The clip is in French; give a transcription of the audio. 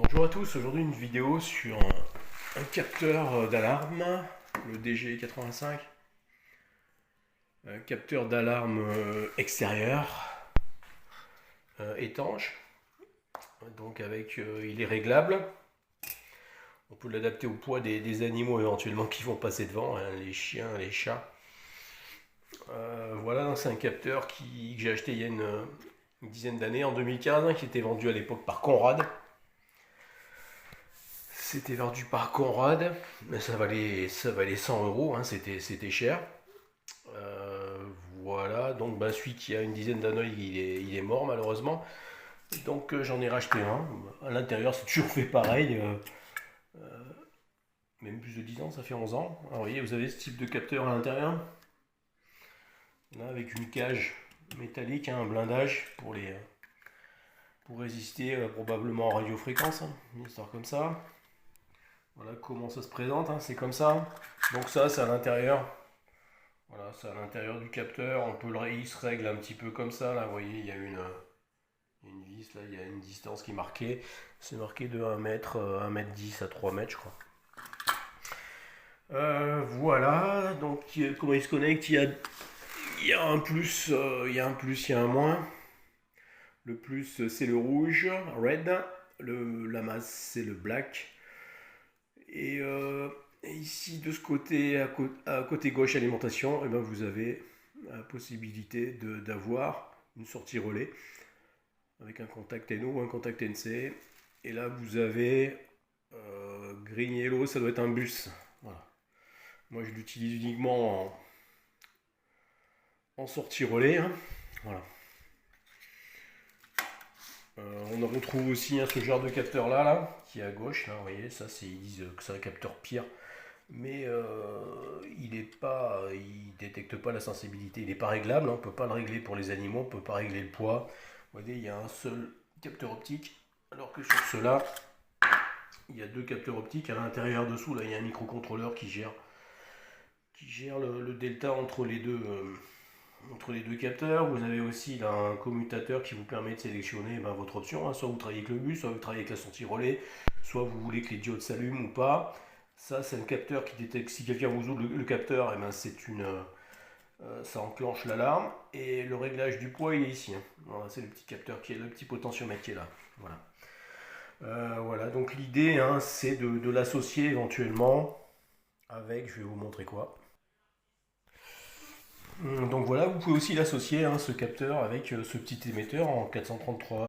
Bonjour à tous, aujourd'hui une vidéo sur un capteur d'alarme, le DG85, un capteur d'alarme extérieur, étanche, donc il est réglable, on peut l'adapter au poids des animaux éventuellement qui vont passer devant, hein, les chiens, les chats. Voilà, c'est un capteur que j'ai acheté il y a une dizaine d'années, en 2015, hein, qui était vendu à l'époque par Conrad. C'était vendu par Conrad, mais ça valait 100 euros, hein, c'était cher. Euh, voilà, donc celui qui a une dizaine d'années, il est mort malheureusement. Donc j'en ai racheté un. À l'intérieur, c'est toujours fait pareil. Même plus de 10 ans, ça fait 11 ans. Alors, vous voyez, vous avez ce type de capteur à l'intérieur. Là, avec une cage métallique, hein, un blindage pour résister probablement en radiofréquence, hein, une histoire comme ça. Voilà comment ça se présente, hein, c'est comme ça. Donc ça, c'est à l'intérieur. Voilà, c'est à l'intérieur du capteur. Il se règle un petit peu comme ça. Là, vous voyez, il y a une vis, là, il y a une distance qui est marquée. C'est marqué de 1 mètre, 1 mètre 10 à 3 mètres, je crois. Voilà, donc comment il se connecte, il y a un plus, il y a un plus, il y a un moins. Le plus, c'est le rouge, red. La masse, c'est le black. Et ici, de ce côté, à côté gauche, alimentation, et ben vous avez la possibilité d'avoir une sortie relais avec un contact NO ou un contact NC. Et là, vous avez green yellow, ça doit être un bus. Voilà. Moi, je l'utilise uniquement en sortie relais, hein. Voilà. On retrouve aussi, hein, ce genre de capteur là, qui est à gauche. Là, vous voyez, ça, ils disent que c'est un capteur pire. Mais il détecte pas la sensibilité, il n'est pas réglable, hein, on ne peut pas le régler pour les animaux, on ne peut pas régler le poids. Vous voyez, il y a un seul capteur optique, alors que sur ceux-là, il y a deux capteurs optiques. À l'intérieur dessous, là, il y a un microcontrôleur qui gère le delta entre les deux capteurs. Vous avez aussi là, un commutateur qui vous permet de sélectionner votre option, hein. Soit vous travaillez avec le bus, soit vous travaillez avec la sortie relais, soit vous voulez que les diodes s'allument ou pas. Ça, c'est un capteur qui détecte si quelqu'un vous ouvre le capteur, et ça enclenche l'alarme. Et le réglage du poids, il est ici, hein. Voilà, c'est le petit capteur qui est le petit potentiomètre qui est là. Voilà. Voilà, donc l'idée, hein, c'est de l'associer éventuellement avec, je vais vous montrer quoi. Donc voilà, vous pouvez aussi l'associer, hein, ce capteur avec ce petit émetteur en 433